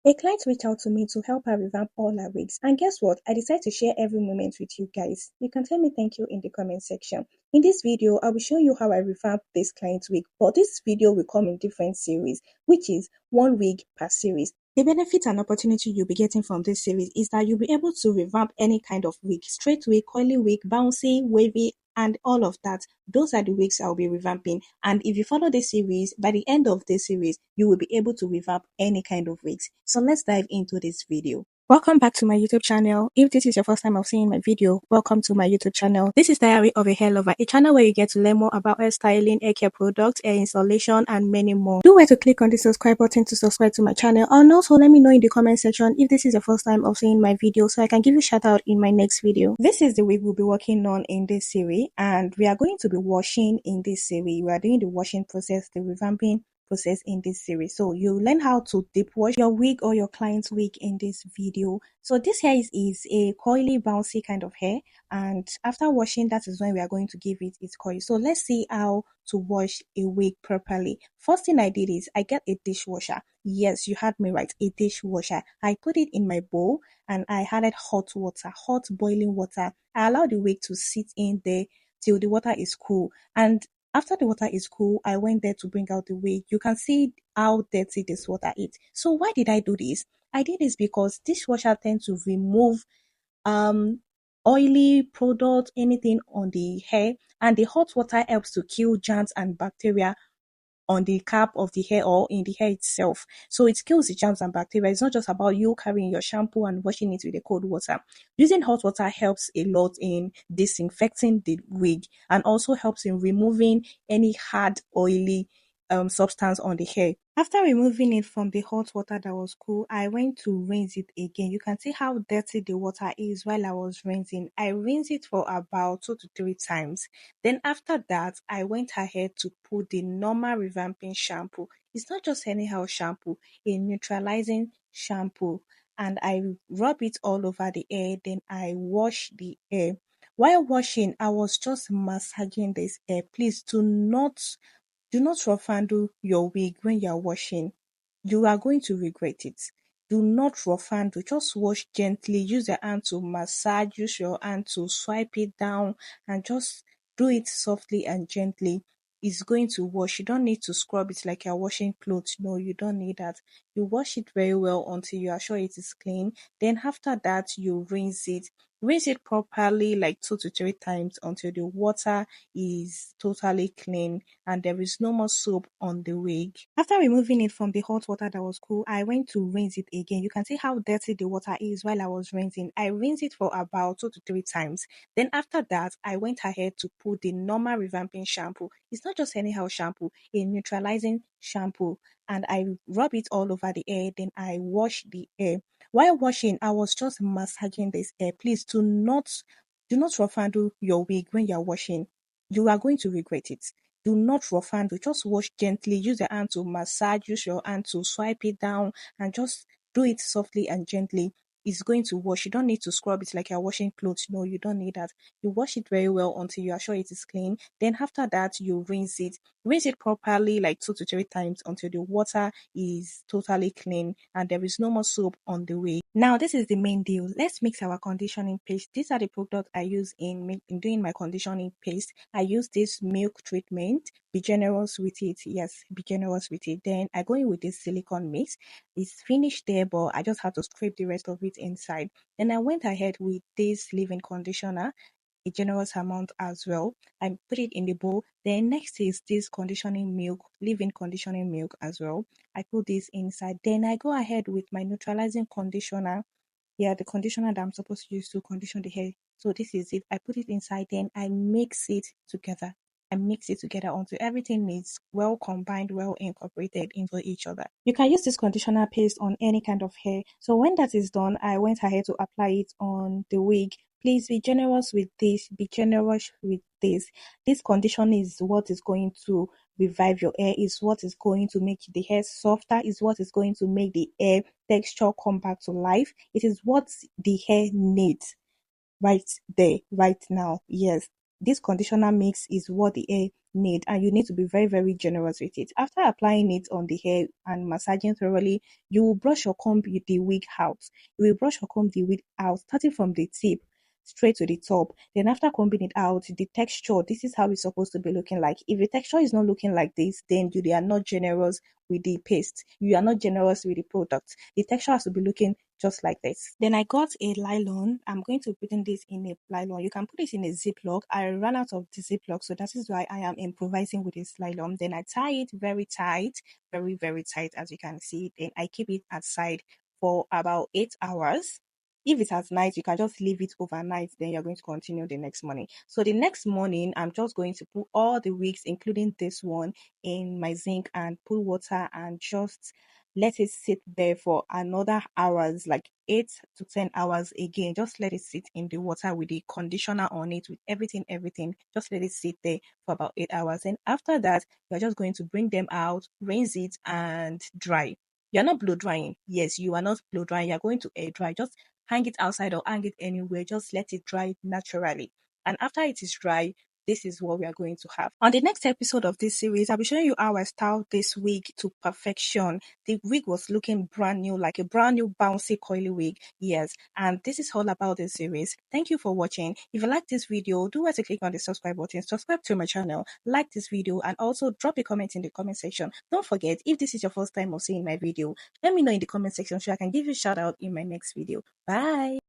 A client reached out to me to help her revamp all her wigs, and guess what? I decided to share every moment with you guys. You can tell me thank you in the comment section. In this video, I will show you how I revamp this client's wig, but this video will come in different series, which is one wig per series. The benefit and opportunity you'll be getting from this series is that you'll be able to revamp any kind of wig, straight wig, coily wig, bouncy, wavy, and all of that. Those are the wigs I'll be revamping. And if you follow this series, by the end of this series, you will be able to revamp any kind of wigs. So let's dive into this video. Welcome back to my YouTube channel. If this is your first time of seeing my video, welcome to my YouTube channel. This is Diary of a Hair Lover, a channel where you get to learn more about hair styling, hair care products, hair installation, and many more. Do where to click on the subscribe button to subscribe to my channel, and also let me know in the comment section if this is your first time of seeing my video so I can give you a shout out in my next video. This is the wig we'll be working on in this series, and we are going to be washing in this series. We are doing the washing process, the revamping process in this series. So you learn how to deep wash your wig or your client's wig in this video. So this hair is a coily, bouncy kind of hair, and after washing, that is when we are going to give it its coil. So let's see how to wash a wig properly. First thing I did is I get a dishwasher. Yes, you heard me right, a dishwasher. I put it in my bowl and I added hot water, hot boiling water. I allow the wig to sit in there till the water is cool, and after the water is cool, I went there to bring out the wig. You can see how dirty this water is. So why did I do this? I did this because dishwasher tends to remove oily product, anything on the hair, and the hot water helps to kill germs and bacteria on the cap of the hair or in the hair itself. So it kills the germs and bacteria. It's not just about you carrying your shampoo and washing it with the cold water. Using hot water helps a lot in disinfecting the wig and also helps in removing any hard, oily substance on the hair. After removing it from the hot water that was cool, I went to rinse it again. You can see how dirty the water is while I was rinsing. I rinsed it for about 2 to 3 times. Then after that, I went ahead to put the normal revamping shampoo. It's not just anyhow shampoo, a neutralizing shampoo. And I rub it all over the hair. Then I wash the hair. While washing, I was just massaging this hair. Please do not rough handle your wig when you are washing. You are going to regret it. Do not rough handle. Just wash gently. Use your hand to massage. Use your hand to swipe it down and just do it softly and gently. It's going to wash. You don't need to scrub it like you're washing clothes. No, you don't need that. You wash it very well until you are sure it is clean. Then after that, you rinse it. Rinse it properly like 2 to 3 times until the water is totally clean and there is no more soap on the wig. After removing it from the hot water that was cool, I went to rinse it again. You can see how dirty the water is while I was rinsing. I rinsed it for about 2 to 3 times. Then after that, I went ahead to put the normal revamping shampoo. It's not just anyhow shampoo, a neutralizing shampoo. And I rub it all over the hair. Then I wash the hair. While washing, I was just massaging this hair. Please do not rough handle your wig when you are washing. You are going to regret it. Do not rough handle. Just wash gently. Use your hand to massage. Use your hand to swipe it down and just do it softly and gently. It's going to wash. You don't need to scrub it like you're washing clothes. No, you don't need that. You wash it very well until you are sure it is clean. Then after that, you rinse it. Rinse it properly like 2 to 3 times until the water is totally clean and there is no more soap on the wig. Now, this is the main deal. Let's mix our conditioning paste. These are the products I use in doing my conditioning paste. I use this milk treatment. Be generous with it. Yes, be generous with it. Then I go in with this silicone mix. It's finished there, but I just have to scrape the rest of it inside. Then I went ahead with this leave-in conditioner, a generous amount as well. I put it in the bowl. Then next is this conditioning milk, leave-in conditioning milk as well. I put this inside. Then I go ahead with my neutralizing conditioner. Yeah, the conditioner that I'm supposed to use to condition the hair. So this is it. I put it inside, then I mix it together. I mix it together until everything is well combined, well incorporated into each other. You can use this conditioner paste on any kind of hair. So when that is done, I went ahead to apply it on the wig. Please be generous with this. Be generous with this. This condition is what is going to revive your hair, is what is going to make the hair softer, is what is going to make the hair texture come back to life. It is what the hair needs right there, right now. Yes, this conditioner mix is what the hair need, and you need to be very, very generous with it. After applying it on the hair and massaging thoroughly, you will brush or comb the wig out. You will brush or comb the wig out, starting from the tip straight to the top. Then after combing it out, the texture, this is how it's supposed to be looking like. If the texture is not looking like this, then you are not generous with the paste. You are not generous with the product. The texture has to be looking just like this. Then I got a nylon. I'm going to put in this in a nylon. You can put it in a ziplock. I ran out of the ziplock, so that is why I am improvising with this nylon. Then I tie it very tight, very, very tight, as you can see. Then I keep it aside for about 8 hours. If it's at night, you can just leave it overnight, then you're going to continue the next morning. So the next morning, I'm just going to put all the wigs, including this one, in my zinc and put water and just let it sit there for another hours, like 8 to 10 hours again. Just let it sit in the water with the conditioner on it, with everything. Just let it sit there for about 8 hours. And after that, you're just going to bring them out, rinse it, and dry. You're not blow drying. Yes, you are not blow drying. You're going to air dry. Just hang it outside or hang it anywhere. Just let it dry naturally. And after it is dry, this is what we are going to have. On the next episode of this series, I'll be showing you how I styled this wig to perfection. The wig was looking brand new, like a brand new bouncy coily wig. Yes, and this is all about this series. Thank you for watching. If you like this video, do want to click on the subscribe button, subscribe to my channel, like this video, and also drop a comment in the comment section. Don't forget, if this is your first time of seeing my video, let me know in the comment section so I can give you a shout out in my next video. Bye.